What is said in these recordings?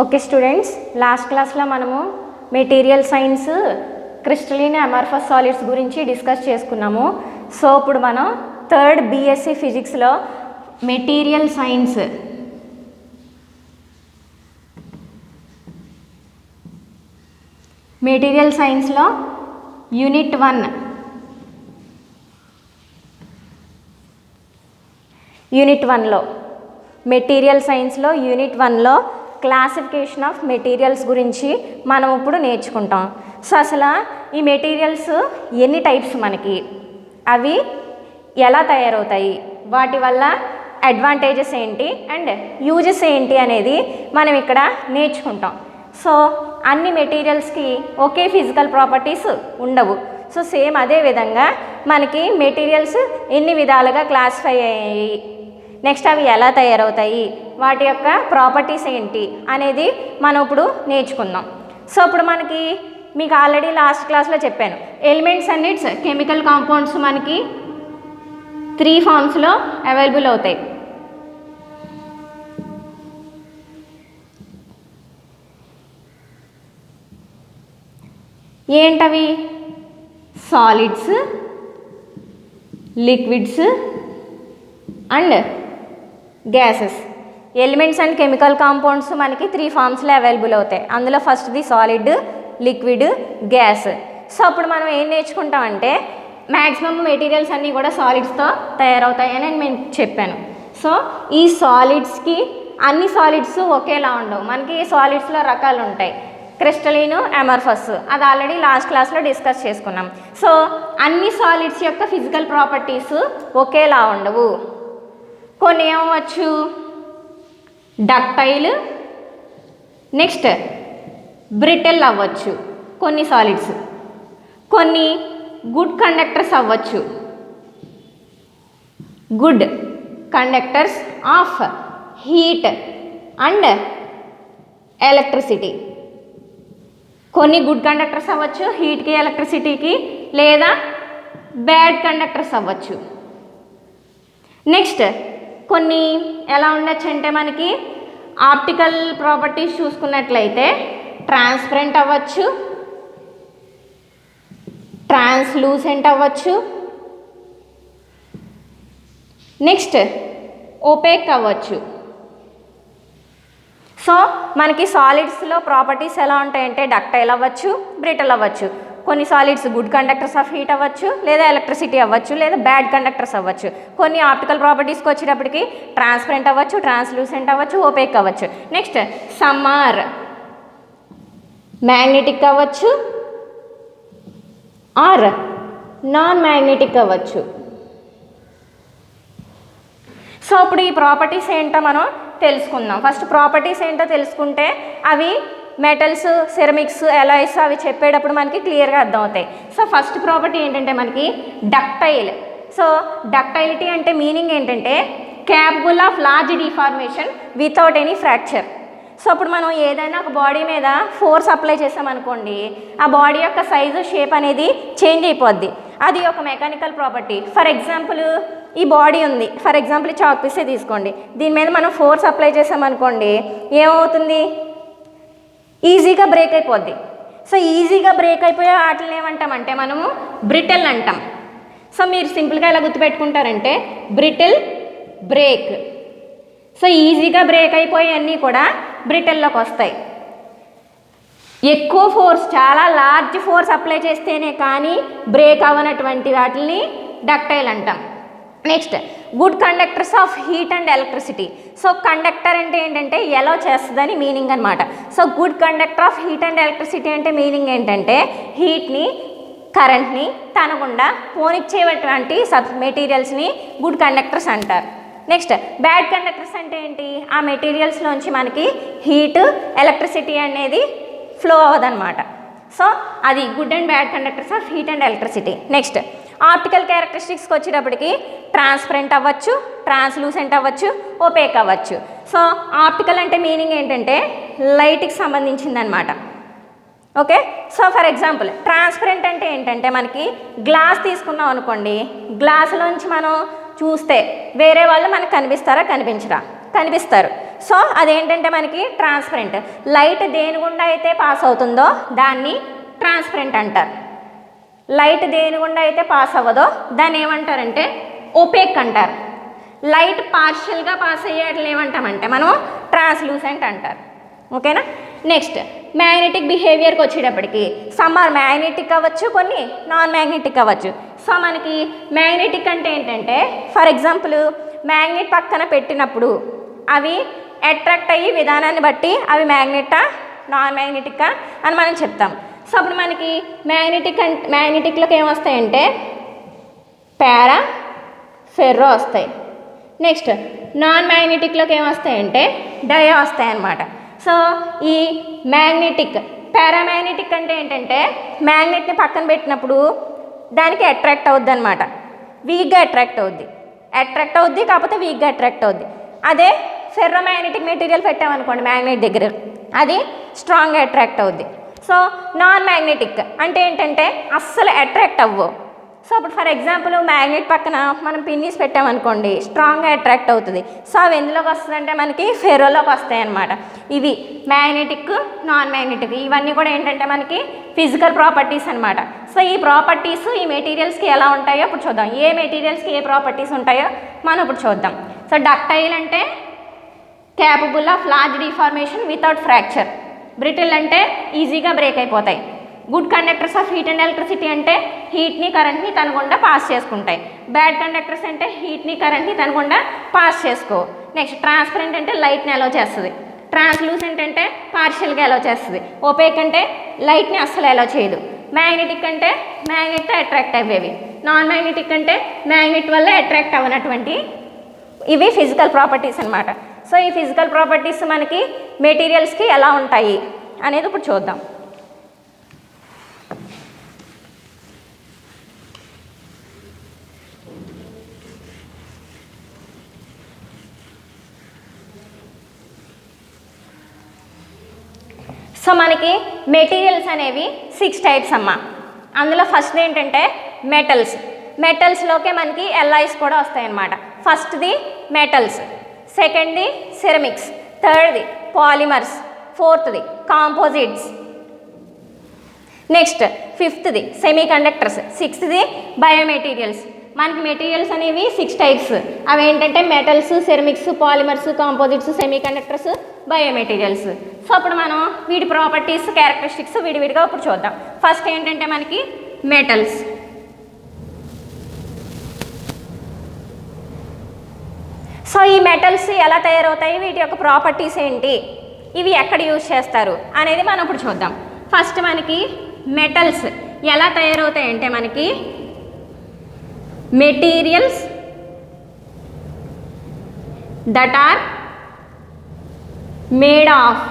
Okay students, last క్లాస్లో మనము material science crystalline amorphous solids గురించి డిస్కస్ చేసుకున్నాము. సో ఇప్పుడు మనం థర్డ్ బీఎస్సీ ఫిజిక్స్లో మెటీరియల్ సైన్స్లో యూనిట్ 1లో మెటీరియల్ సైన్స్లో యూనిట్ 1లో క్లాసిఫికేషన్ ఆఫ్ మెటీరియల్స్ గురించి మనం ఇప్పుడు నేర్చుకుంటాం. సో అసలు ఈ మెటీరియల్స్ ఎన్ని టైప్స్, మనకి అవి ఎలా తయారవుతాయి, వాటి వల్ల అడ్వాంటేజెస్ ఏంటి అండ్ యూజెస్ ఏంటి అనేది మనం ఇక్కడ నేర్చుకుంటాం. సో అన్ని మెటీరియల్స్కి ఒకే ఫిజికల్ ప్రాపర్టీస్ ఉండవు. సో సేమ్ అదే విధంగా మనకి మెటీరియల్స్ ఎన్ని విధాలుగా క్లాసిఫై అయ్యాయి, నెక్స్ట్ అవి ఎలా తయారవుతాయి, వాటి యొక్క ప్రాపర్టీస్ ఏంటి అనేది మనం ఇప్పుడు నేర్చుకుందాం. సో ఇప్పుడు మీకు ఆల్రెడీ లాస్ట్ క్లాస్లో చెప్పాను, elements and it's chemical compounds మనకి 3 ఫామ్స్లో అవైలబుల్ అవుతాయి. ఏంటవి? Solids, liquids and gases. Elements and chemical compounds మనకి 3 ఫామ్స్లో అవైలబుల్ అవుతాయి. అందులో ఫస్ట్ది సాలిడ్, లిక్విడ్, గ్యాస్. సో అప్పుడు మనం ఏం నేర్చుకుంటామంటే మ్యాక్సిమం మెటీరియల్స్ అన్నీ కూడా సాలిడ్స్తో తయారవుతాయని నేను చెప్పాను. సో ఈ సాలిడ్స్కి అన్ని సాలిడ్స్ ఒకేలా ఉండవు. మనకి సాలిడ్స్లో రకాలు ఉంటాయి, క్రిస్టలిన్, అమార్ఫస్. అది ఆల్రెడీ లాస్ట్ క్లాస్లో డిస్కస్ చేసుకున్నాం. సో అన్ని సాలిడ్స్ యొక్క ఫిజికల్ ప్రాపర్టీస్ ఒకేలా ఉండవు. కొన్ని ఏమవచ్చు, డక్టైల్, నెక్స్ట్ బ్రిటిల్ అవ్వచ్చు కొన్ని సాలిడ్స్. కొన్ని గుడ్ కండక్టర్స్ అవ్వచ్చు, good conductors of heat and electricity. కొన్ని గుడ్ కండక్టర్స్ అవ్వచ్చు హీట్కి, ఎలక్ట్రిసిటీకి, లేదా బ్యాడ్ కండక్టర్స్ అవ్వచ్చు. నెక్స్ట్ కొన్ని ఎలా ఉండొచ్చు అంటే మనకి ఆప్టికల్ ప్రాపర్టీస్ చూసుకున్నట్లయితే ట్రాన్స్పరెంట్ అవ్వచ్చు, ట్రాన్స్లూసెంట్ అవ్వచ్చు, నెక్స్ట్ ఓపేక్ అవ్వచ్చు. సో మనకి సాలిడ్స్లో ప్రాపర్టీస్ ఎలా ఉంటాయంటే డక్టైల్ అవ్వచ్చు, బ్రిటల్ అవ్వచ్చు. కొన్ని solids good conductors of heat అవ్వచ్చు, లేదా ఎలక్ట్రిసిటీ అవ్వచ్చు, లేదా బ్యాడ్ కండక్టర్స్ అవ్వచ్చు. కొన్ని ఆప్టికల్ ప్రాపర్టీస్కి వచ్చేటప్పటికి ట్రాన్స్పరెంట్ అవ్వచ్చు, ట్రాన్స్లూసెంట్ అవ్వచ్చు, ఓపేక్ అవ్వచ్చు. నెక్స్ట్ సమ్ ఆర్ మ్యాగ్నెటిక్ అవ్వచ్చు ఆర్ నాన్ మ్యాగ్నెటిక్ అవ్వచ్చు. సో ఇప్పుడు ఈ ప్రాపర్టీస్ ఏంటో మనం తెలుసుకుందాం. ఫస్ట్ ప్రాపర్టీస్ ఏంటో తెలుసుకుంటే అవి మెటల్స్, సెరమిక్స్, అలాయ్స్ అవి చెప్పేటప్పుడు మనకి క్లియర్గా అర్థమవుతాయి. సో ఫస్ట్ ప్రాపర్టీ ఏంటంటే మనకి డక్టైల్. సో డక్టైలిటీ అంటే మీనింగ్ ఏంటంటే capable of large deformation without any fracture. So అప్పుడు మనం ఏదైనా ఒక బాడీ మీద ఫోర్స్ అప్లై చేసామనుకోండి, ఆ బాడీ యొక్క సైజు, షేప్ అనేది చేంజ్ అయిపోద్ది. అది ఒక మెకానికల్ ప్రాపర్టీ. ఫర్ ఎగ్జాంపుల్ ఈ బాడీ ఉంది, ఫర్ ఎగ్జాంపుల్ చాక్ పీసే తీసుకోండి, దీని మీద మనం ఫోర్స్ అప్లై చేసామనుకోండి, ఏమవుతుంది? ఈజీగా బ్రేక్ అయిపోద్ది. సో ఈజీగా బ్రేక్ అయిపోయే వాటిని ఏమంటామంటే మనము బ్రిటిల్ అంటాం. సో మీరు సింపుల్గా ఎలా గుర్తుపెట్టుకుంటారంటే బ్రిటిల్, బ్రేక్. సో ఈజీగా బ్రేక్ అయిపోయే అన్నీ కూడా బ్రిటిల్లోకి వస్తాయి. ఎక్కువ ఫోర్స్, చాలా లార్జ్ ఫోర్స్ అప్లై చేస్తేనే కానీ బ్రేక్ అవ్వనటువంటి వాటిని డక్టైల్ అంటాం. Next good conductors of heat and electricity. So conductor అంటే ఏంటంటే ఎలా చేస్తుందని మీనింగ్ అనమాట. So good conductor of heat and electricity అంటే మీనింగ్ ఏంటంటే హీట్ని, కరెంట్ని తన గుండా పోనిచ్చేటువంటి మెటీరియల్స్ని గుడ్ కండక్టర్స్ అంటారు. నెక్స్ట్ బ్యాడ్ కండక్టర్స్ అంటే ఏంటి? ఆ మెటీరియల్స్లోంచి మనకి హీట్, ఎలక్ట్రిసిటీ అనేది ఫ్లో అవ్వదన్నమాట. సో అది good and bad conductors of heat and electricity. Next optical క్యారెక్టరిస్టిక్స్కి వచ్చేటప్పటికి ట్రాన్స్పరెంట్ అవ్వచ్చు, ట్రాన్స్లూసెంట్ అవ్వచ్చు, ఓపేక్ అవ్వచ్చు. సో ఆప్టికల్ అంటే మీనింగ్ ఏంటంటే లైట్కి సంబంధించిందనమాట. Okay. So for example transparent అంటే ఏంటంటే మనకి గ్లాస్ తీసుకున్నాం అనుకోండి, గ్లాసులోంచి మనం చూస్తే వేరే వాళ్ళు మనకు కనిపిస్తారా, కనిపించరా? కనిపిస్తారు. సో అదేంటంటే మనకి ట్రాన్స్పరెంట్. లైట్ దేని గుండా అయితే పాస్ అవుతుందో దాన్ని ట్రాన్స్పరెంట్ అంటారు. లైట్ దేని గుండా అయితే పాస్ అవ్వదో దాన్ని ఏమంటారంటే ఒపేక్ అంటారు. లైట్ పార్షియల్గా పాస్ అయ్యేట్లు ఏమంటామంటే మనం ట్రాన్స్లూసెంట్ అంటారు. ఓకేనా. నెక్స్ట్ మ్యాగ్నెటిక్ బిహేవియర్కి వచ్చేటప్పటికి సమ్ ఆర్ మ్యాగ్నెటిక్ అవ్వచ్చు, కొన్ని నాన్ మ్యాగ్నెటిక్ అవ్వచ్చు. సో మనకి మ్యాగ్నెటిక్ అంటే ఏంటంటే ఫర్ ఎగ్జాంపుల్ మ్యాగ్నెట్ పక్కన పెట్టినప్పుడు అవి అట్రాక్ట్ అయ్యి విధానాన్ని బట్టి అవి మ్యాగ్నెటా నాన్ మ్యాగ్నెటికా అని మనం చెప్తాం. సో అప్పుడు మనకి మ్యాగ్నెటిక్లోకి ఏమొస్తాయంటే పారా ఫెర్రో వస్తాయి. నెక్స్ట్ నాన్ మ్యాగ్నెటిక్లోకి ఏమొస్తాయంటే డయా వస్తాయి అన్నమాట. సో ఈ మ్యాగ్నెటిక్ పారామ్యాగ్నెటిక్ అంటే ఏంటంటే మ్యాగ్నెట్ని పక్కన పెట్టినప్పుడు దానికి అట్రాక్ట్ అవుద్ది అనమాట. వీక్గా అట్రాక్ట్ అవుద్ది కాకపోతే వీక్గా అట్రాక్ట్ అవుద్ది. అదే ఫెర్రోమ్యాగ్నెటిక్ మెటీరియల్ పెట్టామనుకోండి మ్యాగ్నెట్ దగ్గర, అది స్ట్రాంగ్గా అట్రాక్ట్ అవుద్ది. సో నాన్ మ్యాగ్నెటిక్ అంటే ఏంటంటే అస్సలు అట్రాక్ట్ అవ్వవు. సో అప్పుడు ఫర్ ఎగ్జాంపుల్ మ్యాగ్నెట్ పక్కన మనం పిన్నీస్ పెట్టామనుకోండి స్ట్రాంగ్గా అట్రాక్ట్ అవుతుంది. సో అవి ఎందులోకి వస్తుందంటే మనకి ఫెర్రోలోకి వస్తాయి అన్నమాట. ఇవి మ్యాగ్నెటిక్ నాన్ మ్యాగ్నెటిక్ ఇవన్నీ కూడా ఏంటంటే మనకి ఫిజికల్ ప్రాపర్టీస్ అనమాట. సో ఈ ప్రాపర్టీస్ ఈ మెటీరియల్స్కి ఎలా ఉంటాయో ఇప్పుడు చూద్దాం. ఏ మెటీరియల్స్కి ఏ ప్రాపర్టీస్ ఉంటాయో మనం ఇప్పుడు చూద్దాం. సో డక్టైల్ అంటే capable of large deformation without fracture. Brittle అంటే ఈజీగా బ్రేక్ అయిపోతాయి. Good conductors of heat and electricity అంటే హీట్ని కరెంట్ని తన గుండా పాస్ చేసుకుంటాయి. బ్యాడ్ కండక్టర్స్ అంటే హీట్ని కరెంట్ని తన గుండా పాస్ చేసుకో. నెక్స్ట్ ట్రాన్స్పరెంట్ అంటే లైట్ని అలౌ చేస్తుంది. ట్రాన్స్లూసెంట్ అంటే పార్షియల్గా అలౌ చేస్తుంది. ఒపేక్ అంటే లైట్ని అస్సలు అలౌ చేయదు. మ్యాగ్నెటిక్ అంటే మ్యాగ్నెట్తో అట్రాక్ట్ అయ్యేవి. నాన్ మ్యాగ్నెటిక్ అంటే మ్యాగ్నెట్ వల్ల అట్రాక్ట్ అవ్వనటువంటి ఇవి ఫిజికల్ ప్రాపర్టీస్ అనమాట. సో ఈ ఫిజికల్ ప్రాపర్టీస్ మనకి మెటీరియల్స్కి ఎలా ఉంటాయి అనేది ఇప్పుడు చూద్దాం. సో మనకి మెటీరియల్స్ అనేవి 6 టైప్స్ అమ్మ. అందులో ఫస్ట్ ఏంటంటే మెటల్స్లోకే మనకి ఎల్ఐస్ కూడా వస్తాయన్నమాట. ఫస్ట్ది మెటల్స్, సెకండ్ది సిరమిక్స్, థర్డ్ది పాలిమర్స్, ఫోర్త్ది కాంపోజిట్స్, నెక్స్ట్ ఫిఫ్త్ది సెమీ కండక్టర్స్, సిక్స్త్ది బయోమెటీరియల్స్. మనకి మెటీరియల్స్ అనేవి 6 టైప్స్. అవి ఏంటంటే metals, ceramics, polymers, composites, semiconductors, biomaterials. So అప్పుడు మనం వీటి ప్రాపర్టీస్ క్యారెక్టరిస్టిక్స్ విడివిడిగా ఇప్పుడు చూద్దాం. ఫస్ట్ ఏంటంటే మనకి మెటల్స్. సో ఈ మెటల్స్ ఎలా తయారవుతాయి, వీటి యొక్క ప్రాపర్టీస్ ఏంటి, ఇవి ఎక్కడ యూజ్ చేస్తారు అనేది మనం ఇప్పుడు చూద్దాం. ఫస్ట్ మనకి మెటల్స్ ఎలా తయారవుతాయంటే మనకి materials that are made of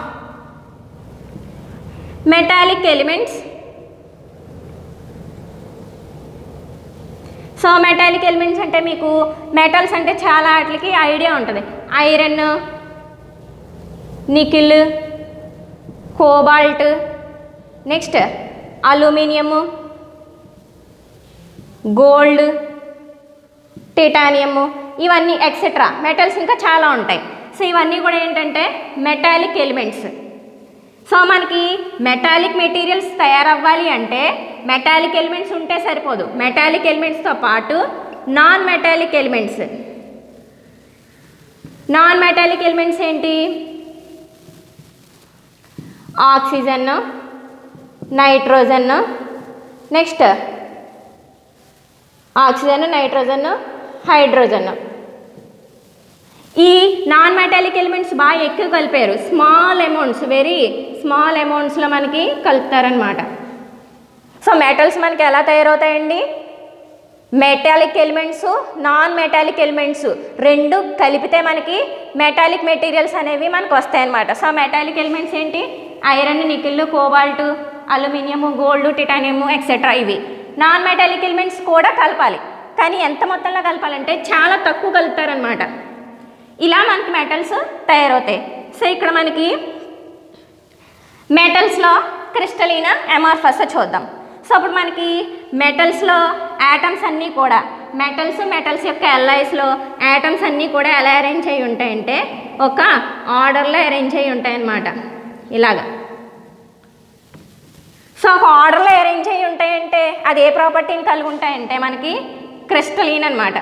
metallic elements. So metallic elements అంటే మీకు మెటల్స్ అంటే చాలా వాటికి ఐడియా ఉంటుంది. Iron, nickel, cobalt, next aluminium, gold, titanium, ఇవన్నీ ఎక్సెట్రా మెటల్స్ ఇంకా చాలా ఉంటాయి. సో ఇవన్నీ కూడా ఏంటంటే మెటాలిక్ ఎలిమెంట్స్. సో మనకి మెటాలిక్ మెటీరియల్స్ తయారవ్వాలి అంటే మెటాలిక్ ఎలిమెంట్స్ ఉంటే సరిపోదు. మెటాలిక్ ఎలిమెంట్స్తో పాటు non metallic elements. Non metallic elements ఏంటి, oxygen, nitrogen, next oxygen, nitrogen, hydrogen. ఈ నాన్ మెటాలిక్ ఎలిమెంట్స్ బాగా ఎక్కువ కలిపారు. స్మాల్ అమౌంట్స్, వెరీ స్మాల్ అమౌంట్స్లో మనకి కలుపుతారనమాట. సో మెటల్స్ మనకి ఎలా తయారవుతాయండి, metallic elements, non metallic elements రెండు కలిపితే మనకి మెటాలిక్ మెటీరియల్స్ అనేవి మనకు వస్తాయన్నమాట. సో మెటాలిక్ ఎలిమెంట్స్ ఏంటి, iron, nickel, cobalt, aluminium, gold, titanium etcetera. ఇవి నాన్ మెటాలిక్ ఎలిమెంట్స్ కూడా కలపాలి, కానీ ఎంత మొత్తంలో కలపాలంటే చాలా తక్కువ కలుపుతారనమాట. ఇలా మనకి మెటల్స్ తయారవుతాయి. సో ఇక్కడ మనకి మెటల్స్లో క్రిస్టలీన్, అమార్ఫస్ చూద్దాం. సో అప్పుడు మనకి మెటల్స్లో యాటమ్స్ అన్నీ కూడా మెటల్స్ యొక్క ఎల్ఐస్లో యాటమ్స్ అన్నీ కూడా ఎలా అరేంజ్ అయ్యి ఉంటాయంటే ఒక ఆర్డర్లో అరేంజ్ అయ్యి ఉంటాయన్నమాట ఇలాగా. సో ఒక ఆర్డర్లో అరేంజ్ అయ్యి ఉంటాయంటే అది ఏ ప్రాపర్టీని కలిగి ఉంటాయంటే మనకి క్రిస్టలీన్ అనమాట.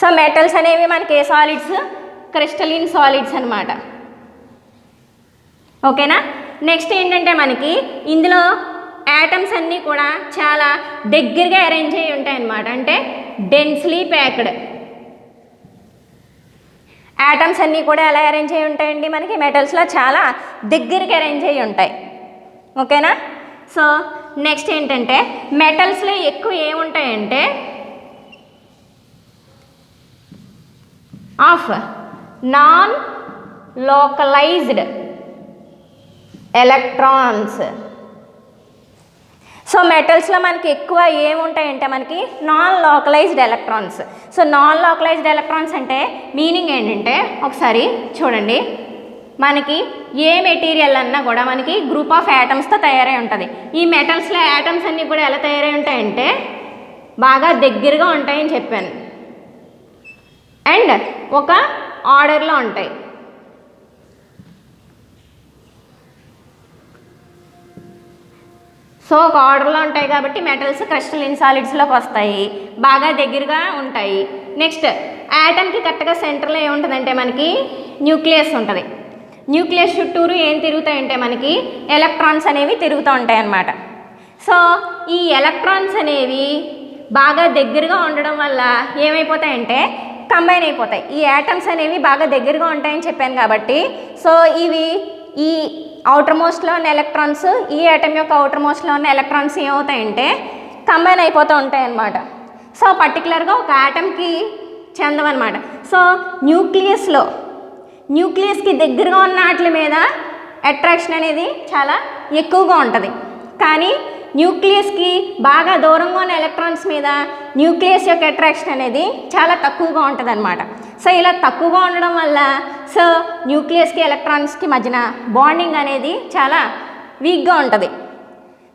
సో మెటల్స్ అనేవి మనకి ఏ సాలిడ్స్? క్రిస్టలీన్ సాలిడ్స్ అనమాట. ఓకేనా. నెక్స్ట్ ఏంటంటే మనకి ఇందులో యాటమ్స్ అన్నీ కూడా చాలా దగ్గరగా అరేంజ్ అయ్యి ఉంటాయి అన్నమాట. అంటే డెన్స్లీ ప్యాక్డ్ యాటమ్స్ అన్నీ కూడా ఎలా అరేంజ్ అయ్యి ఉంటాయండి మనకి మెటల్స్లో చాలా దగ్గరికి అరేంజ్ అయ్యి ఉంటాయి. ఓకేనా. సో నెక్స్ట్ ఏంటంటే మెటల్స్లో ఎక్కువ ఏముంటాయంటే of non localised electrons. So మెటల్స్లో మనకి ఎక్కువ ఏముంటాయంటే మనకి non localised electrons. So non localised electrons అంటే మీనింగ్ ఏంటంటే ఒకసారి చూడండి, మనకి ఏ మెటీరియల్ అన్నా కూడా మనకి గ్రూప్ ఆఫ్ యాటమ్స్తో తయారై ఉంటుంది. ఈ మెటల్స్లో యాటమ్స్ అన్నీ కూడా ఎలా తయారై ఉంటాయంటే బాగా దగ్గరగా ఉంటాయని చెప్పాను అండ్ ఒక ఆర్డర్లో ఉంటాయి. సో ఒక ఆర్డర్లో ఉంటాయి కాబట్టి మెటల్స్ క్రిస్టలిన్ సాలిడ్స్లోకి వస్తాయి, బాగా దగ్గరగా ఉంటాయి. నెక్స్ట్ యాటమ్కి కరెక్ట్గా సెంటర్లో ఏముంటుందంటే మనకి న్యూక్లియస్ ఉంటుంది. న్యూక్లియస్ చుట్టూరు ఏం తిరుగుతాయంటే మనకి ఎలక్ట్రాన్స్ అనేవి తిరుగుతూ ఉంటాయి అన్నమాట. సో ఈ ఎలక్ట్రాన్స్ అనేవి బాగా దగ్గరగా ఉండడం వల్ల ఏమైపోతాయంటే కంబైన్ అయిపోతాయి. ఈ యాటమ్స్ అనేవి బాగా దగ్గరగా ఉంటాయని చెప్పాను కాబట్టి సో ఇవి ఈ అవుటర్ మోస్ట్లో ఉన్న ఎలక్ట్రాన్స్ ఈ యాటమ్ యొక్క అవుటర్ మోస్ట్లో ఉన్న ఎలక్ట్రాన్స్ ఏమవుతాయంటే కంబైన్ అయిపోతూ ఉంటాయి అన్నమాట. సో పర్టికులర్గా ఒక యాటమ్కి చెందవన్నమాట. సో న్యూక్లియస్కి దగ్గరగా ఉన్న వాటి మీద అట్రాక్షన్ అనేది చాలా ఎక్కువగా ఉంటుంది, కానీ న్యూక్లియస్కి బాగా దూరంగా ఉన్న ఎలక్ట్రాన్స్ మీద న్యూక్లియస్ యొక్క అట్రాక్షన్ అనేది చాలా తక్కువగా ఉంటుంది అనమాట. సో ఇలా తక్కువగా ఉండడం వల్ల సో న్యూక్లియస్కి ఎలక్ట్రాన్స్కి మధ్యన బాండింగ్ అనేది చాలా వీక్గా ఉంటుంది.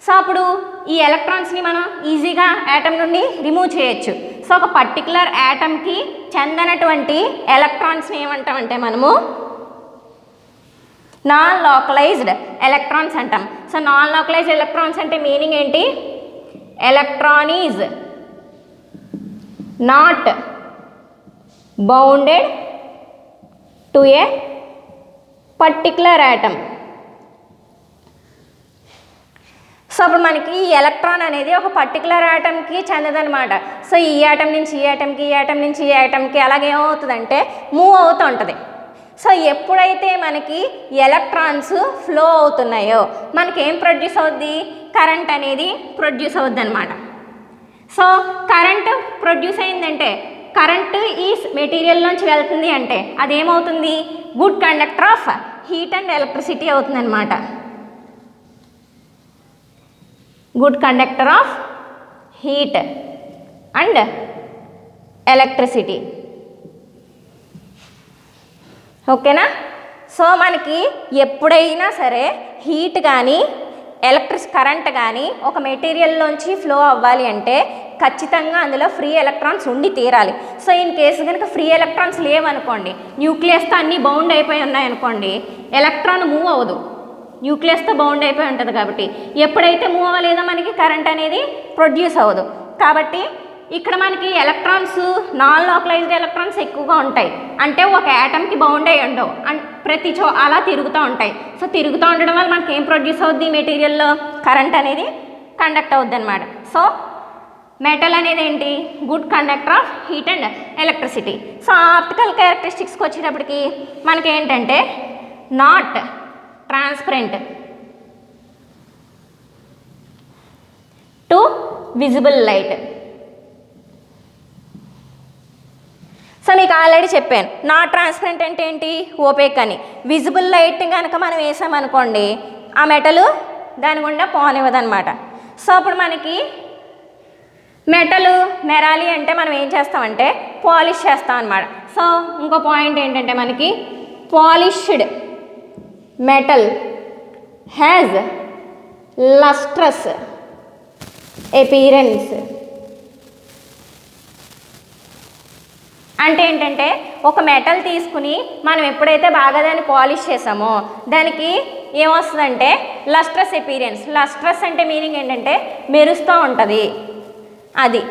సో అప్పుడు ఈ ఎలక్ట్రాన్స్ని మనం ఈజీగా యాటమ్ నుండి రిమూవ్ చేయొచ్చు. సో ఒక పర్టికులర్ యాటమ్కి చెందనటువంటి ఎలక్ట్రాన్స్ని ఏమంటామంటే మనము నాన్ లోకలైజ్డ్ ఎలక్ట్రాన్స్ అంటాం. సో నాన్ లోకలైజ్డ్ ఎలక్ట్రాన్స్ అంటే మీనింగ్ ఏంటి? Electron is not bounded to A particular atom. So అప్పుడు మనకి ఈ ఎలక్ట్రాన్ అనేది ఒక పర్టికులర్ యాటమ్కి చెందదనమాట. సో ఈ యాటమ్ నుంచి ఈ యాటమ్కి, ఈ యాటమ్ నుంచి ఈ యాటమ్కి అలాగే ఏమవుతుందంటే మూవ్ అవుతూ ఉంటుంది. సో ఎప్పుడైతే మనకి ఎలక్ట్రాన్స్ ఫ్లో అవుతున్నాయో మనకి ఏం ప్రొడ్యూస్ అవుద్ది? కరెంట్ అనేది ప్రొడ్యూస్ అవుద్ది అనమాట. సో కరెంట్ ప్రొడ్యూస్ అయిందంటే కరెంటు ఈ మెటీరియల్లోంచి వెళ్తుంది అంటే అదేమవుతుంది? Good conductor of heat and electricity అవుతుంది అనమాట. Good conductor of heat and electricity. ఓకేనా. సో మనకి ఎప్పుడైనా సరే హీట్ కానీ కరెంట్ కానీ ఒక మెటీరియల్లోంచి ఫ్లో అవ్వాలి అంటే ఖచ్చితంగా అందులో ఫ్రీ ఎలక్ట్రాన్స్ ఉండి తీరాలి. సో ఇన్ కేసు కనుక ఫ్రీ ఎలక్ట్రాన్స్ లేవనుకోండి, న్యూక్లియస్తో అన్నీ బౌండ్ అయిపోయి ఉన్నాయనుకోండి, ఎలక్ట్రాన్ మూవ్ అవ్వదు, న్యూక్లియస్తో బౌండ్ అయిపోయి ఉంటుంది. కాబట్టి ఎప్పుడైతే మూవ్ అవ్వలేదో మనకి కరెంట్ అనేది ప్రొడ్యూస్ అవ్వదు. కాబట్టి ఇక్కడ మనకి ఎలక్ట్రాన్స్ నాన్ లోకలైజ్డ్ ఎలక్ట్రాన్స్ ఎక్కువగా ఉంటాయి. అంటే ఒక యాటమ్కి బౌండ్ అయ్యి ఉండవు అండ్ ప్రతి అలా తిరుగుతూ ఉంటాయి. సో తిరుగుతూ ఉండడం వల్ల మనకి ఏం ప్రొడ్యూస్ అవుద్ది? మెటీరియల్లో కరెంట్ అనేది కండక్ట్ అవుద్ది అనమాట. సో మెటల్ అనేది ఏంటి? Good conductor of heat and electricity. So optical క్యారెక్టరిస్టిక్స్కి వచ్చేటప్పటికి మనకి ఏంటంటే not transparent to visible light. So మీకు ఆల్రెడీ చెప్పాను, నాట్ ట్రాన్స్పరెంట్ అంటే ఏంటి? ఓపేక్ అని. విజిబుల్ లైట్ కనుక మనం వేసామనుకోండి ఆ మెటల్ దాని గుండా పోనివ్వదనమాట. సో అప్పుడు మనకి మెటల్ మెరాలి అంటే మనం ఏం చేస్తామంటే పాలిష్ చేస్తాం అనమాట. సో ఇంకో పాయింట్ ఏంటంటే మనకి polished metal has lustrous appearance అంటే ఏంటంటే ఒక మెటల్ తీసుకుని మనం ఎప్పుడైతే బాగా దాన్ని పాలిష్ చేసామో దానికి ఏమొస్తుందంటే లస్ట్రస్ అపియరెన్స్. లస్ట్రస్ అంటే మీనింగ్ ఏంటంటే మెరుస్తూ ఉంటుంది. అది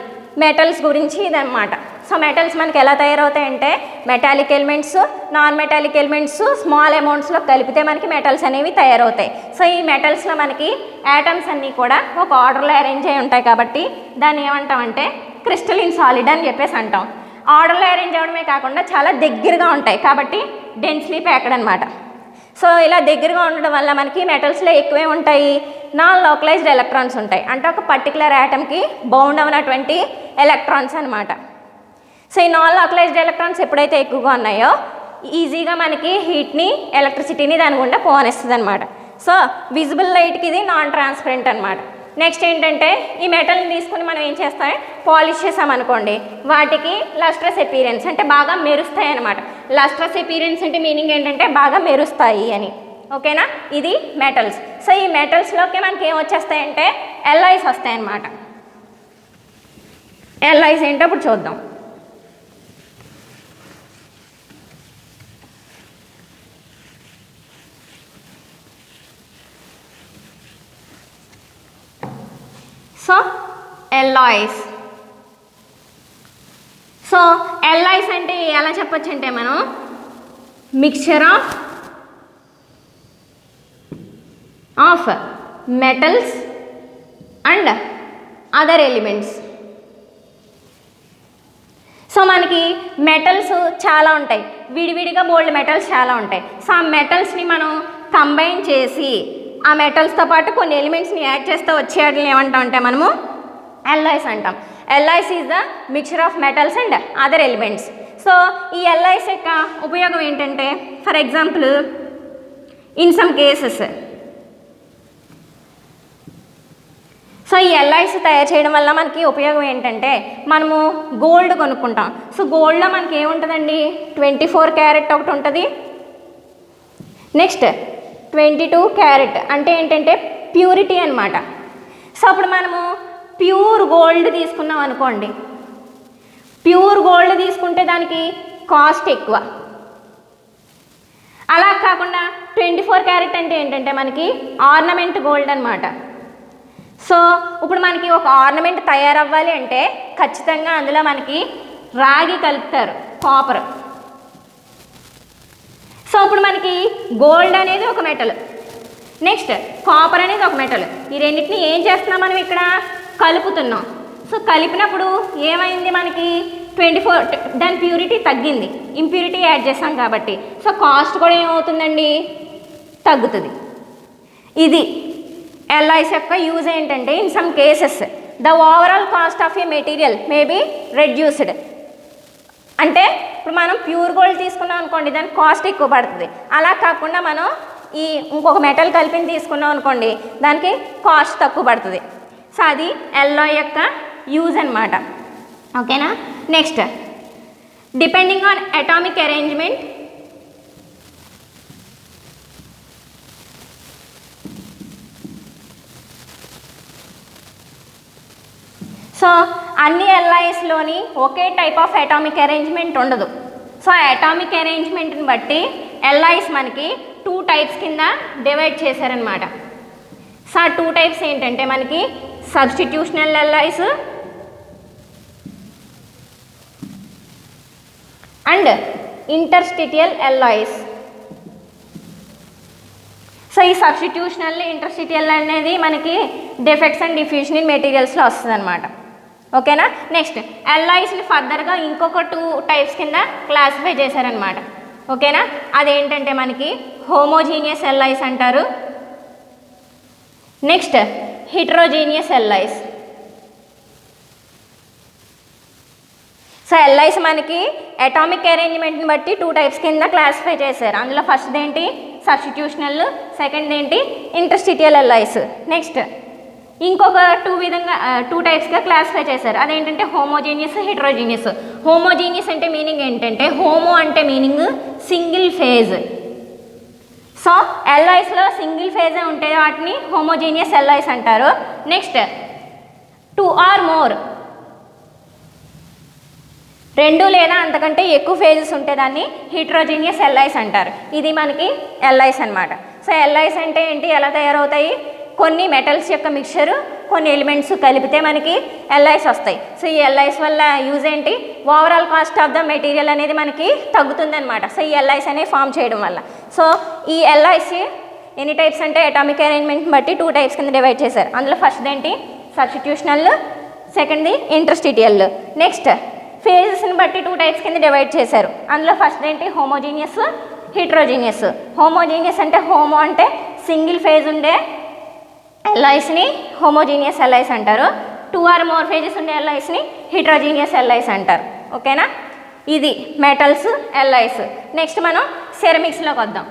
మెటల్స్ గురించి ఇదన్నమాట. సో మెటల్స్ మనకి ఎలా తయారవుతాయంటే metallic elements, non metallic elements small అమౌంట్స్లో కలిపితే మనకి మెటల్స్ అనేవి తయారవుతాయి. సో ఈ మెటల్స్లో మనకి యాటమ్స్ అన్నీ కూడా ఒక ఆర్డర్లో అరేంజ్ అయి ఉంటాయి కాబట్టి దాన్ని ఏమంటామంటే క్రిస్టలిన్ సాలిడ్ అని చెప్పేసి అంటాం. ఆర్డర్లో అరేంజ్ అవ్వడమే కాకుండా చాలా దగ్గరగా ఉంటాయి కాబట్టి డెన్స్లీ ప్యాక్డ్ అనమాట. సో ఇలా దగ్గరగా ఉండడం వల్ల మనకి మెటల్స్లో ఎక్కువే ఉంటాయి, నాన్ లోకలైజ్డ్ ఎలక్ట్రాన్స్ ఉంటాయి. అంటే ఒక పర్టికులర్ యాటమ్కి బౌండ్ అవునటువంటి ఎలక్ట్రాన్స్ అనమాట. సో ఈ నాన్ లోకలైజ్డ్ ఎలక్ట్రాన్స్ ఎప్పుడైతే ఎక్కువగా ఉన్నాయో ఈజీగా మనకి హీట్ని, ఎలక్ట్రిసిటీని దాని గుండా పోనిస్తుంది అనమాట. సో విజిబుల్ లైట్కి ఇది నాన్ ట్రాన్స్పరెంట్ అనమాట. నెక్స్ట్ ఏంటంటే ఈ మెటల్ని తీసుకుని మనం ఏం చేస్తాం, పాలిష్ చేసామనుకోండి వాటికి లస్ట్రస్ అపియరెన్స్ అంటే బాగా మెరుస్తాయి అనమాట. లస్ట్రస్ అపియరెన్స్ అంటే మీనింగ్ ఏంటంటే బాగా మెరుస్తాయి అని. ఓకేనా, ఇది మెటల్స్. సో ఈ మెటల్స్లోకి మనకి ఏం వచ్చేస్తాయంటే ఎల్లాయిస్ వస్తాయి అన్నమాట. ఎల్లాయిస్ ఏంటో ఇప్పుడు చూద్దాం. So alloys. సో ఎల్లాయిస్ అంటే ఎలా చెప్పొచ్చు అంటే మనం mixture of metals and other elements. So మనకి మెటల్స్ చాలా ఉంటాయి, విడివిడిగా బోల్డ్ మెటల్స్ చాలా ఉంటాయి. సో ఆ మెటల్స్ని మనం కంబైన్ చేసి ఆ మెటల్స్తో పాటు కొన్ని ఎలిమెంట్స్ని యాడ్ చేస్తూ వచ్చే వాటిని ఏమంటాం అంటే మనము ఎల్లాయిస్ అంటాం. Alloys is the mixture of metals and other elements. So ఈ ఎల్లాయిస్ యొక్క ఉపయోగం ఏంటంటే for example in some cases so ఈ ఎల్లాయిస్ తయారు చేయడం వల్ల మనకి ఉపయోగం ఏంటంటే మనము గోల్డ్ కొనుక్కుంటాం. సో గోల్డ్లో మనకి ఏముంటుందండి 24 క్యారెట్ ఒకటి ఉంటుంది, నెక్స్ట్ 22 క్యారెట్ అంటే ఏంటంటే ప్యూరిటీ అనమాట. సో అప్పుడు మనము ప్యూర్ గోల్డ్ తీసుకున్నాం అనుకోండి, ప్యూర్ గోల్డ్ తీసుకుంటే దానికి కాస్ట్ ఎక్కువ. అలా కాకుండా 24 క్యారెట్ అంటే ఏంటంటే మనకి ఆర్నమెంట్ గోల్డ్ అనమాట. సో ఇప్పుడు మనకి ఒక ఆర్నమెంట్ తయారవ్వాలి అంటే ఖచ్చితంగా అందులో మనకి రాగి కలుపుతారు, కాపర్. సో ఇప్పుడు మనకి గోల్డ్ అనేది ఒక మెటల్, నెక్స్ట్ కాపర్ అనేది ఒక మెటల్. ఈ రెండింటిని ఏం చేస్తున్నాం మనం ఇక్కడ కలుపుతున్నాం. సో కలిపినప్పుడు ఏమైంది మనకి 24 దాని ప్యూరిటీ తగ్గింది, ఇంప్యూరిటీ యాడ్ చేస్తాం కాబట్టి. సో కాస్ట్ కూడా ఏమవుతుందండి తగ్గుతుంది. ఇది ఎల్లాయిస్ యొక్క యూజ్ ఏంటంటే in some cases the overall cost of a material may be reduced. అంటే ఇప్పుడు మనం ప్యూర్ గోల్డ్ తీసుకున్నాం అనుకోండి దాని కాస్ట్ ఎక్కువ పడుతుంది. అలా కాకుండా మనం ఈ ఇంకొక మెటల్ కలిపిని తీసుకున్నాం అనుకోండి దానికి కాస్ట్ తక్కువ పడుతుంది. సో అది ఎల్లాయ్ యొక్క యూజ్ అనమాట. ఓకేనా, next depending on atomic arrangement so అన్ని ఎల్లాయిస్లోని ఒకే టైప్ ఆఫ్ అటామిక్ అరేంజ్మెంట్ ఉండదు. సో అటామిక్ అరేంజ్మెంట్ని బట్టి ఎల్లాయిస్ మనకి 2 టైప్స్ కింద డివైడ్ చేశారనమాట. సో ఆ 2 టైప్స్ ఏంటంటే మనకి substitutional alloys and interstitial alloys. So ఈ సబ్స్టిట్యూషనల్, ఇంటర్స్టిటియల్ అనేది మనకి డిఫెక్ట్స్ అండ్ డిఫ్యూషన్ ఇన్ మెటీరియల్స్లో వస్తుంది అనమాట. ఓకేనా, నెక్స్ట్ ఎల్లాయిస్ని ఫర్దర్గా ఇంకొక 2 టైప్స్ కింద క్లాసిఫై చేశారనమాట. ఓకేనా, అదేంటంటే మనకి హోమోజీనియస్ ఎల్లాయిస్ అంటారు, next heterogeneous alloys. So alloys మనకి అటామిక్ అరేంజ్మెంట్ని బట్టి 2 టైప్స్ కింద క్లాసిఫై చేశారు. అందులో ఫస్ట్ ఏంటి సబ్స్టిట్యూషనల్, సెకండ్ ఏంటి ఇంటర్స్టిటియల్ ఎల్లాయిస్. నెక్స్ట్ ఇంకొక 2 టైప్స్గా క్లాసిఫై చేశారు. అదేంటంటే హోమోజీనియస్, హెటరోజీనియస్. హోమోజీనియస్ అంటే మీనింగ్ ఏంటంటే హోమో అంటే మీనింగ్ సింగిల్ ఫేజ్. సో ఎల్లాయిస్లో సింగిల్ ఫేజే ఉంటే వాటిని హోమోజీనియస్ ఎల్లాయిస్ అంటారు. నెక్స్ట్ 2 or more, 2 లేదా అంతకంటే ఎక్కువ ఫేజెస్ ఉంటే దాన్ని హీట్రోజీనియస్ ఎల్ఐస్ అంటారు. ఇది మనకి ఎల్ఐస్ అనమాట. సో ఎల్ఐస్ అంటే ఏంటి, ఎలా తయారవుతాయి, కొన్ని మెటల్స్ యొక్క మిక్చరు కొన్ని ఎలిమెంట్స్ కలిపితే మనకి ఎల్ఐస్ వస్తాయి. సో ఈ ఎల్ఐస్ వల్ల యూజ్ ఏంటి, overall cost of the material అనేది మనకి తగ్గుతుందన్నమాట. సో ఈ ఎల్ఐస్ అనేవి ఫామ్ చేయడం వల్ల. సో ఈ ఎల్ఐస్ ఎన్ని టైప్స్ అంటే అటామిక్ అరేంజ్మెంట్ని బట్టి 2 టైప్స్ కింద డివైడ్ చేశారు. అందులో ఫస్ట్ ఏంటి సబ్స్టిట్యూషనల్, సెకండ్ది ఇంటర్స్టిటియల్. నెక్స్ట్ ఫేజెస్ని బట్టి 2 టైప్స్ కింద డివైడ్ చేశారు. అందులో ఫస్ట్ ఏంటి హోమోజీనియస్, హీట్రోజీనియస్. హోమోజీనియస్ అంటే హోమో అంటే సింగిల్ ఫేజ్ ఉండే ఎల్ఐస్ని హోమోజీనియస్ ఎల్ఐస్ అంటారు. 2 or more ఫేజెస్ ఉండే ఎల్ఐస్ని హీట్రోజీనియస్ ఎల్ఐస్ అంటారు. ఓకేనా, ఇది మెటల్స్ ఎల్ఐస్. నెక్స్ట్ మనం సెరమిక్స్లోకి వద్దాం.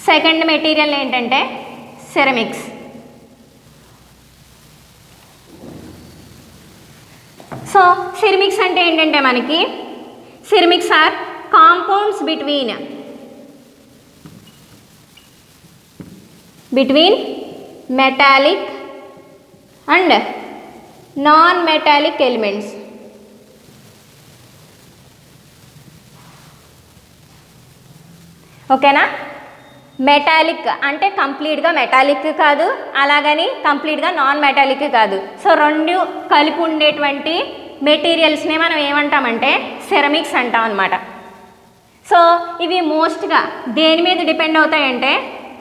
సెకండ్ మెటీరియల్ ఏంటంటే సెరమిక్స్. సో సెరమిక్స్ అంటే ఏంటంటే మనకి ceramics are compounds between metallic and non metallic elements. ఓకేనా, మెటాలిక్ అంటే కంప్లీట్గా మెటాలిక్ కాదు, అలాగని కంప్లీట్గా నాన్ మెటాలిక్ కాదు. సో 2 కలిపి ఉండేటువంటి మెటీరియల్స్ని మనం ఏమంటామంటే సెరమిక్స్ అంటాం అన్నమాట. సో ఇవి మోస్ట్గా దేని మీద డిపెండ్ అవుతాయంటే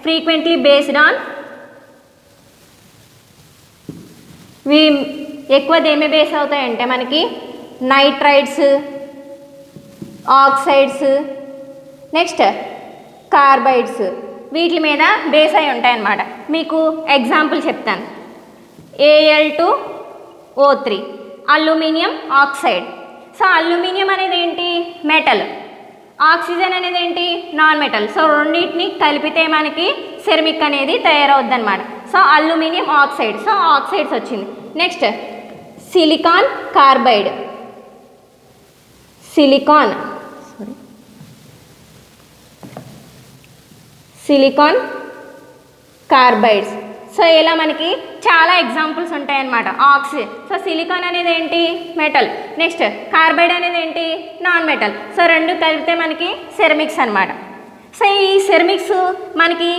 ఫ్రీక్వెంట్లీ బేస్డ్ ఆన్, ఇవి ఎక్కువ దేని మీద బేస్ అవుతాయంటే మనకి నైట్రైడ్స్, ఆక్సైడ్స్, నెక్స్ట్ కార్బైడ్స్, వీటి మీద బేస్ అయి ఉంటాయన్నమాట. మీకు ఎగ్జాంపుల్ చెప్తాను. Al2O3 aluminium oxide. So aluminium అనేది ఏంటి, మెటల్. ఆక్సిజన్ అనేది ఏంటి, నాన్ మెటల్. సో రెండింటిని కలిపితే మనకి సెరమిక్ అనేది తయారవుద్ది అనమాట. So aluminium oxide. So oxides వచ్చింది. Next silicon carbide. Silicon carbides. So ఇలా మనకి చాలా ఎగ్జాంపుల్స్ ఉంటాయన్నమాట. సో సిలికాన్ అనేది ఏంటి, మెటల్. నెక్స్ట్ కార్బైడ్ అనేది ఏంటి, నాన్ మెటల్. సో 2 కలిపితే మనకి సెరమిక్స్ అనమాట. సో ఈ సెరమిక్స్ మనకి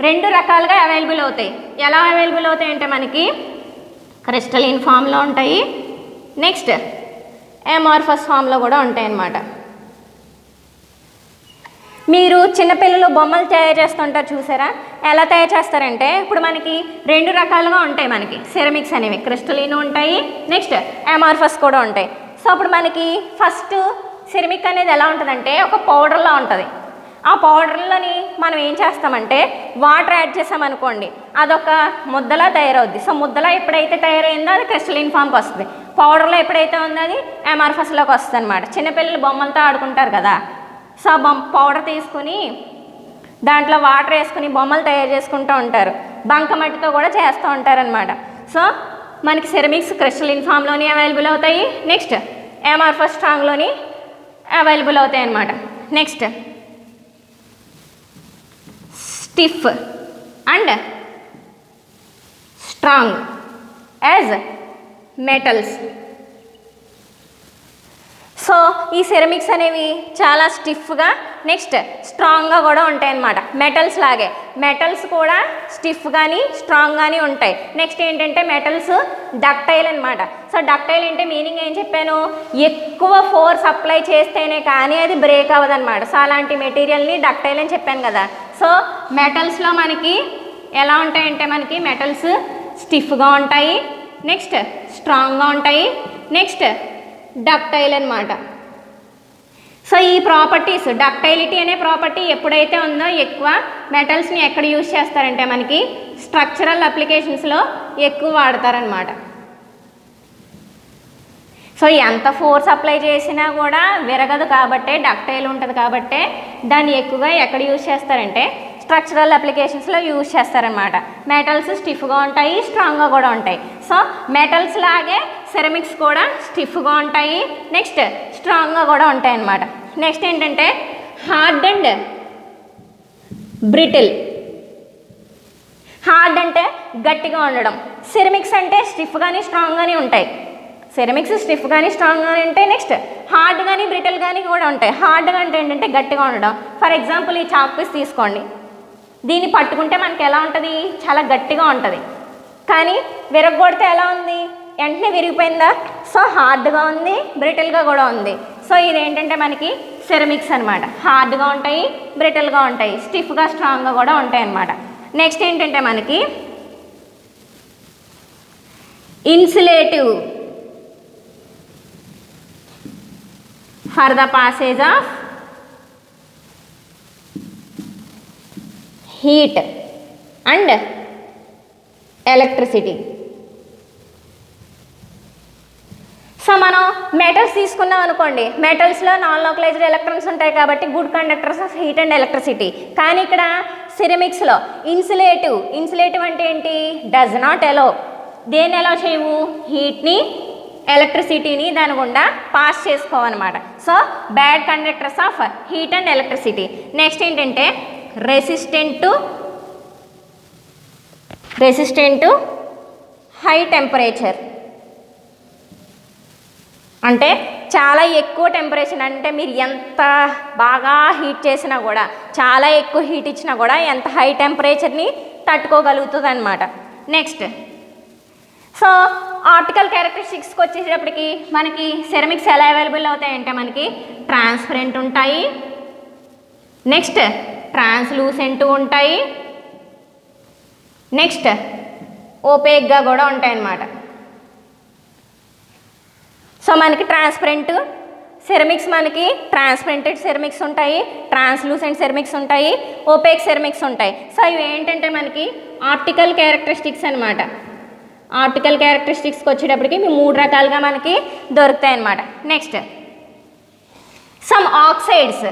2 రకాలుగా అవైలబుల్ అవుతాయి. ఎలా అవైలబుల్ అవుతాయి అంటే మనకి క్రిస్టలిన్ ఫామ్లో ఉంటాయి, నెక్స్ట్ అమార్ఫస్ ఫామ్లో కూడా ఉంటాయి అన్నమాట. మీరు చిన్నపిల్లలు బొమ్మలు తయారు చేస్తుంటారు చూసారా, ఎలా తయారు చేస్తారంటే ఇప్పుడు మనకి 2 రకాలుగా ఉంటాయి మనకి సెరమిక్స్ అనేవి. క్రిస్టలిన్ ఉంటాయి, నెక్స్ట్ అమార్ఫస్ కూడా ఉంటాయి. సో అప్పుడు మనకి ఫస్ట్ సెరమిక్ అనేది ఎలా ఉంటుందంటే ఒక పౌడర్లా ఉంటుంది. ఆ పౌడర్లోని మనం ఏం చేస్తామంటే వాటర్ యాడ్ చేసామనుకోండి, అదొక ముద్దలా తయారవుద్ది. సో ముద్దలా ఎప్పుడైతే తయారైందో అది క్రిస్టలిన్ ఫామ్కి వస్తుంది. పౌడర్లో ఎప్పుడైతే ఉందో అది అమార్ఫస్లోకి వస్తుంది అనమాట. చిన్నపిల్లలు బొమ్మలతో ఆడుకుంటారు కదా, సో పౌడర్ తీసుకుని దాంట్లో వాటర్ వేసుకుని బొమ్మలు తయారు చేసుకుంటూ ఉంటారు. బంకమట్టితో కూడా చేస్తూ ఉంటారనమాట. సో మనకి సెరమిక్స్ క్రిస్టలిన్ ఫామ్లోని అవైలబుల్ అవుతాయి, నెక్స్ట్ అమార్ఫస్ స్ట్రాంగ్లోని అవైలబుల్ అవుతాయి అన్నమాట. Next stiff and strong as metals. So ఈ సెరమిక్స్ అనేవి చాలా స్టిఫ్గా నెక్స్ట్ స్ట్రాంగ్గా కూడా ఉంటాయి అన్నమాట. మెటల్స్ లాగే మెటల్స్ కూడా స్టిఫ్ కానీ స్ట్రాంగ్ కానీ ఉంటాయి. నెక్స్ట్ ఏంటంటే మెటల్స్ డక్టైల్ అనమాట. సో డక్టైల్ అంటే మీనింగ్ ఏం చెప్పాను, ఎక్కువ ఫోర్స్ అప్లై చేస్తేనే కానీ అది బ్రేక్ అవ్వదన్నమాట. సో అలాంటి మెటీరియల్ని డక్టైల్ అని చెప్పాను కదా. సో మెటల్స్లో మనకి ఎలా ఉంటాయంటే మనకి మెటల్స్ స్టిఫ్గా ఉంటాయి, నెక్స్ట్ స్ట్రాంగ్గా ఉంటాయి, నెక్స్ట్ డక్టైల్ అనమాట. సో ఈ ప్రాపర్టీస్ డక్టైలిటీ అనే ప్రాపర్టీ ఎప్పుడైతే ఉందో ఎక్కువ మెటల్స్ని ఎక్కడ యూజ్ చేస్తారంటే మనకి స్ట్రక్చరల్ అప్లికేషన్స్లో ఎక్కువ వాడతారనమాట. సో ఎంత ఫోర్స్ అప్లై చేసినా కూడా విరగదు కాబట్టే డక్టైల్ ఉంటుంది కాబట్టే దాన్ని ఎక్కువగా ఎక్కడ యూజ్ చేస్తారంటే స్ట్రక్చరల్ అప్లికేషన్స్లో యూజ్ చేస్తారనమాట. మెటల్స్ స్టిఫ్గా ఉంటాయి, స్ట్రాంగ్గా కూడా ఉంటాయి. సో మెటల్స్ లాగే సెరమిక్స్ కూడా స్టిఫ్గా ఉంటాయి, నెక్స్ట్ స్ట్రాంగ్గా కూడా ఉంటాయి అన్నమాట. నెక్స్ట్ ఏంటంటే హార్డ్ అండ్ బ్రిటిల్. హార్డ్ అంటే గట్టిగా ఉండడం, సెరమిక్స్ అంటే స్టిఫ్ కానీ స్ట్రాంగ్ కానీ ఉంటాయి. సెరమిక్స్ స్టిఫ్ కానీ స్ట్రాంగ్ కానీ ఉంటాయి, నెక్స్ట్ హార్డ్ కానీ బ్రిటిల్ కానీ కూడా ఉంటాయి. హార్డ్గా అంటే ఏంటంటే గట్టిగా ఉండడం. ఫర్ ఎగ్జాంపుల్ ఈ చాక్ పీస్ తీసుకోండి, దీన్ని పట్టుకుంటే మనకి ఎలా ఉంటుంది, చాలా గట్టిగా ఉంటుంది. కానీ విరగొడితే ఎలా ఉంది, వెంటనే విరిగిపోయిందా? సో హార్డ్గా ఉంది, బ్రిటిల్గా కూడా ఉంది. సో ఇదేంటంటే మనకి సెరమిక్స్ అనమాట. హార్డ్గా ఉంటాయి, బ్రిటిల్గా ఉంటాయి, స్టిఫ్గా స్ట్రాంగ్గా కూడా ఉంటాయి అన్నమాట. నెక్స్ట్ ఏంటంటే మనకి insulative, for the passage of heat and electricity. So మనం మెటల్స్ తీసుకున్నాం అనుకోండి, మెటల్స్లో నాన్ లోకలైజ్డ్ ఎలక్ట్రాన్స్ ఉంటాయి కాబట్టి good conductors of heat and electricity. కానీ ఇక్కడ సిరమిక్స్లో ఇన్సులేటివ్, ఇన్సులేటివ్ అంటే ఏంటి, డస్ నాట్ ఎలో, దేన్ని ఎలో చేయవు, హీట్ని ఎలక్ట్రిసిటీని దాని గుండా పాస్ చేసుకోవన్నమాట. So bad conductors of heat and electricity. Next ఏంటంటే రెసిస్టెంట్ టు హై టెంపరేచర్. అంటే చాలా ఎక్కువ టెంపరేచర్, అంటే మీరు ఎంత బాగా హీట్ చేసినా కూడా, చాలా ఎక్కువ హీట్ ఇచ్చినా కూడా ఎంత హై టెంపరేచర్ని తట్టుకోగలుగుతుంది అనమాట. నెక్స్ట్ సో ఆప్టికల్ క్యారెక్టరిస్టిక్స్కి వచ్చేటప్పటికి మనకి సెరమిక్స్ ఎలా అవైలబుల్ అవుతాయంటే మనకి ట్రాన్స్పరెంట్ ఉంటాయి, నెక్స్ట్ ట్రాన్స్లూసెంట్ ఉంటాయి, నెక్స్ట్ ఓపేక్గా కూడా ఉంటాయి అన్నమాట. సో మనకి ట్రాన్స్పరెంట్ సెరమిక్స్, మనకి ట్రాన్స్పరెంటెడ్ సెరమిక్స్ ఉంటాయి, ట్రాన్స్లూసెంట్ సెరమిక్స్ ఉంటాయి, ఓపేక్ సెరమిక్స్ ఉంటాయి. సో ఇవి ఏంటంటే మనకి ఆప్టికల్ క్యారెక్టరిస్టిక్స్ అనమాట. ఆప్టికల్ క్యారెక్టరిస్టిక్స్కి వచ్చేటప్పటికి మీ 3 రకాలుగా మనకి దొరుకుతాయి అన్నమాట. Next some oxides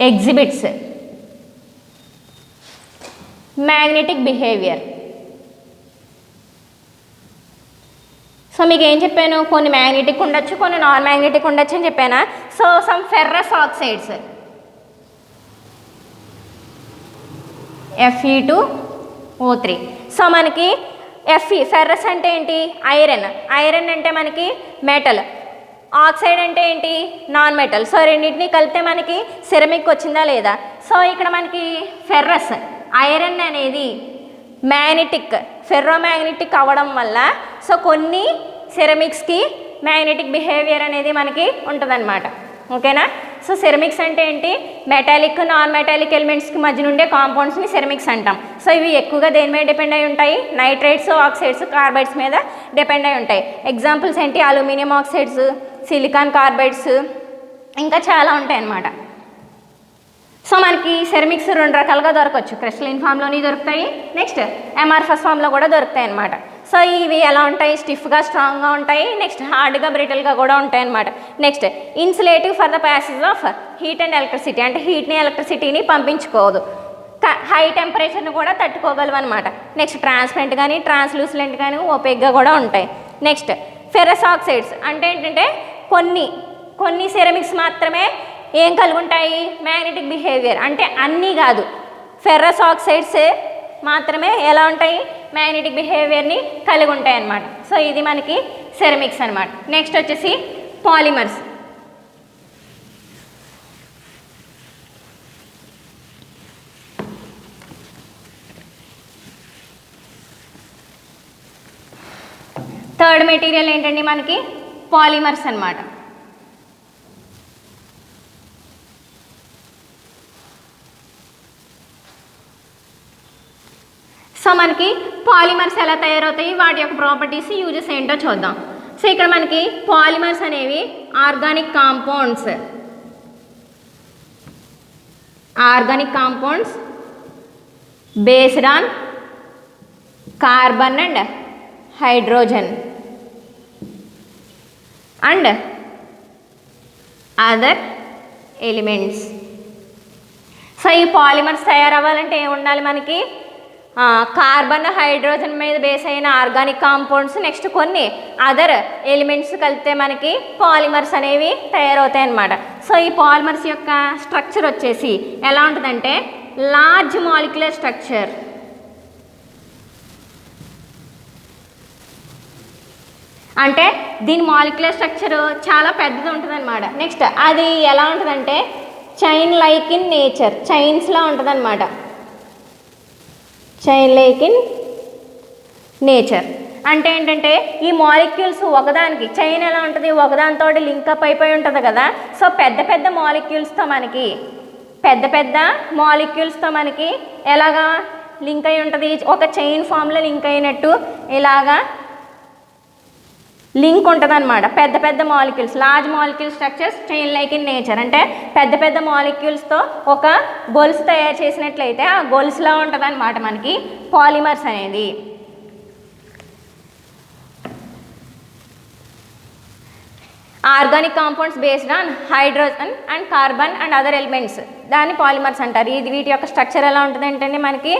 exhibits magnetic behaviour. So మీకు ఏం చెప్పాను, కొన్ని మ్యాగ్నెటిక్ ఉండొచ్చు, కొన్ని నాన్ మ్యాగ్నెటిక్ ఉండొచ్చు అని చెప్పానా. So some ferrous oxides Fe2O3. So మనకి ఫెర్రస్ అంటే ఏంటి, ఐరన్. ఐరన్ అంటే మనకి మెటల్. ఆక్సైడ్ అంటే ఏంటి, నాన్ మెటల్. సో రెండింటినీ కలిపితే మనకి సిరమిక్ వచ్చిందా లేదా. సో ఇక్కడ మనకి ఫెర్రస్, ఐరన్ అనేది మ్యాగ్నెటిక్, ఫెర్రోమ్యాగ్నెటిక్ అవ్వడం వల్ల సో కొన్ని సిరమిక్స్కి మ్యాగ్నెటిక్ బిహేవియర్ అనేది మనకి ఉంటుందన్నమాట. ఓకేనా. సో సెరమిక్స్ అంటే ఏంటి, మెటాలిక్ నాన్ మెటాలిక్ ఎలిమెంట్స్కి మధ్య నుండే కాంపౌండ్స్ని సెరమిక్స్ అంటాం. సో ఇవి ఎక్కువగా దేని మీద డిపెండ్ అయి ఉంటాయి, నైట్రేట్స్, ఆక్సైడ్స్, కార్బైడ్స్ మీద డిపెండ్ అయి ఉంటాయి. ఎగ్జాంపుల్స్ ఏంటి, అల్యూమినియం ఆక్సైడ్స్, సిలికాన్ కార్బైడ్స్, ఇంకా చాలా ఉంటాయి అన్నమాట. సో మనకి సెరమిక్స్ 2 రకాలుగా దొరకవచ్చు, క్రిస్టలైన్ ఫామ్లోని దొరుకుతాయి, నెక్స్ట్ అమార్ఫస్ ఫామ్లో కూడా దొరుకుతాయి అన్నమాట. సో ఇవి ఎలా ఉంటాయి, స్టిఫ్గా స్ట్రాంగ్గా ఉంటాయి, నెక్స్ట్ హార్డ్గా బ్రిటిల్గా కూడా ఉంటాయి అన్నమాట. Next insulative for the passage of heat and electricity, అంటే హీట్ని ఎలక్ట్రిసిటీని పంపించుకోదు, హై టెంపరేచర్ని కూడా తట్టుకోగలవు అనమాట. నెక్స్ట్ ట్రాన్స్పరెంట్ కానీ ట్రాన్స్లూసెంట్ కానీ ఓపేక్గా కూడా ఉంటాయి. నెక్స్ట్ ఫెర్రస్ ఆక్సైడ్స్ అంటే ఏంటంటే కొన్ని సెరమిక్స్ మాత్రమే ఏం కలిగి ఉంటాయి, మ్యాగ్నెటిక్ బిహేవియర్. అంటే అన్నీ కాదు, ఫెర్రస్ ఆక్సైడ్స్ మాత్రమే ఎలా ఉంటాయి, మ్యాగ్నెటిక్ బిహేవియర్ని కలిగి ఉంటాయి అన్నమాట. సో ఇది మనకి సెరమిక్స్ అనమాట. నెక్స్ట్ వచ్చేసి పాలిమర్స్. థర్డ్ మెటీరియల్ ఏంటండి మనకి పాలిమర్స్ అన్నమాట. సో మనకి పాలిమర్స్ ఎలా తయారవుతాయి, వాటి యొక్క ప్రాపర్టీస్, యూజెస్ ఏంటో చూద్దాం. సో ఇక్కడ మనకి పాలిమర్స్ అనేవి organic compounds based on carbon and hydrogen and other elements. So ఈ పాలిమర్స్ తయారవ్వాలంటే ఏమి ఉండాలి మనకి, కార్బన్ హైడ్రోజన్ మీద బేస్ అయిన ఆర్గానిక్ కాంపౌండ్స్, నెక్స్ట్ కొన్ని అదర్ ఎలిమెంట్స్ కలిపితే మనకి పాలిమర్స్ అనేవి తయారవుతాయి అన్నమాట. సో ఈ పాలిమర్స్ యొక్క స్ట్రక్చర్ వచ్చేసి ఎలా ఉంటుందంటే లార్జ్ మాలిక్యులర్ స్ట్రక్చర్. అంటే దీని మాలిక్యులర్ స్ట్రక్చర్ చాలా పెద్దది ఉంటుంది అనమాట. నెక్స్ట్ అది ఎలా ఉంటుందంటే చైన్ లైక్ ఇన్ నేచర్, చైన్స్లా ఉంటుంది అనమాట, చైన్ లైక్ ఇన్ నేచర్. అంటే ఏంటంటే ఈ మాలిక్యూల్స్ ఒకదానికి చైన్ ఎలా ఉంటుంది, ఒకదానితో లింకప్ అయిపోయి ఉంటుంది కదా. సో పెద్ద పెద్ద మాలిక్యూల్స్తో మనకి ఎలాగా లింక్ అయి ఉంటుంది, ఒక చైన్ ఫామ్లో లింక్ అయినట్టు ఇలాగా లింక్ ఉంటుంది అనమాట. పెద్ద పెద్ద molecules, large molecule structures chain like in nature. అంటే పెద్ద పెద్ద మాలిక్యూల్స్తో ఒక గొలుసు తయారు చేసినట్లయితే ఆ గొలుసులా ఉంటుంది అనమాట మనకి పాలిమర్స్ అనేది. Organic compounds based on hydrogen and carbon and other elements, దాన్ని పాలిమర్స్ అంటారు. ఇది వీటి యొక్క స్ట్రక్చర్ ఎలా ఉంటుంది అంటే మనకి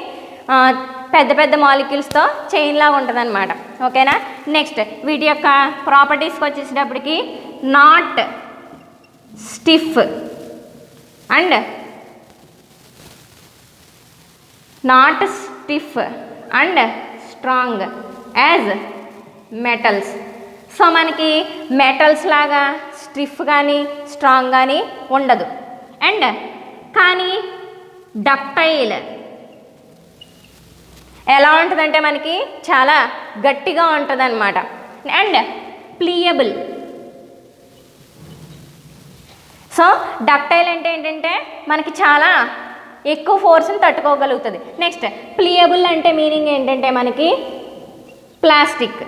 పెద్ద పెద్ద మాలిక్యూల్స్తో చైన్ లాగా ఉంటుంది అనమాట. ఓకేనా. నెక్స్ట్ వీటి యొక్క ప్రాపర్టీస్కి వచ్చేసేటప్పటికి not stiff and strong as metals. So మనకి మెటల్స్ లాగా స్టిఫ్ కానీ స్ట్రాంగ్ కానీ ఉండదు. అండ్ కానీ డక్టైల్ ఎలా ఉంటుందంటే మనకి చాలా గట్టిగా ఉంటుంది అనమాట. అండ్ ప్లీయబుల్. సో డక్టైల్ అంటే ఏంటంటే మనకి చాలా ఎక్కువ ఫోర్స్ని తట్టుకోగలుగుతుంది. నెక్స్ట్ ప్లీయబుల్ అంటే మీనింగ్ ఏంటంటే మనకి ప్లాస్టిక్.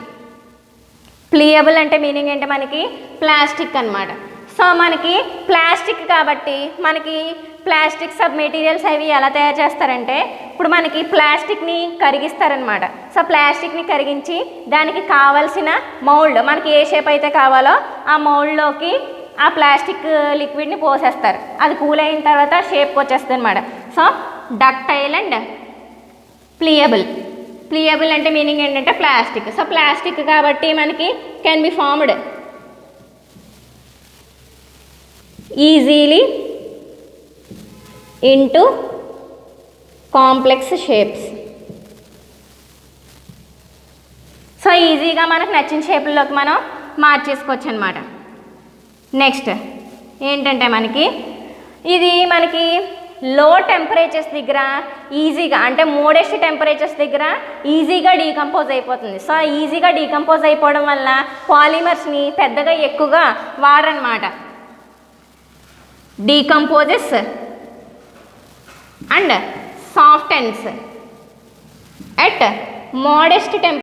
ప్లీయబుల్ అంటే మీనింగ్ ఏంటంటే మనకి ప్లాస్టిక్ అనమాట. సో మనకి ప్లాస్టిక్ కాబట్టి మనకి ప్లాస్టిక్ సబ్ మెటీరియల్స్ అవి ఎలా తయారు చేస్తారంటే ఇప్పుడు మనకి ప్లాస్టిక్ని కరిగిస్తారనమాట. సో ప్లాస్టిక్ని కరిగించి దానికి కావాల్సిన మౌల్డ్, మనకి ఏ షేప్ అయితే కావాలో ఆ మౌల్డ్లోకి ఆ ప్లాస్టిక్ లిక్విడ్ని పోసేస్తారు. అది కూల్ అయిన తర్వాత షేప్కి వచ్చేస్తుంది అనమాట. So ductile and pliable. Pliable అంటే మీనింగ్ ఏంటంటే ప్లాస్టిక్. సో ప్లాస్టిక్ కాబట్టి మనకి can be formed easily into complex shapes. So ఈజీగా మనకు నచ్చిన షేపుల్లోకి మనం మార్చేసుకోవచ్చు అనమాట. నెక్స్ట్ ఏంటంటే మనకి లో టెంపరేచర్స్ దగ్గర ఈజీగా, అంటే మోడెస్ట్ టెంపరేచర్స్ దగ్గర ఈజీగా డీకంపోజ్ అయిపోతుంది. సో ఈజీగా డీకంపోజ్ అయిపోవడం వల్ల పాలిమర్స్ని పెద్దగా ఎక్కువగా వాడరనమాట. డీకంపోజెస్ and softens at modest temperature.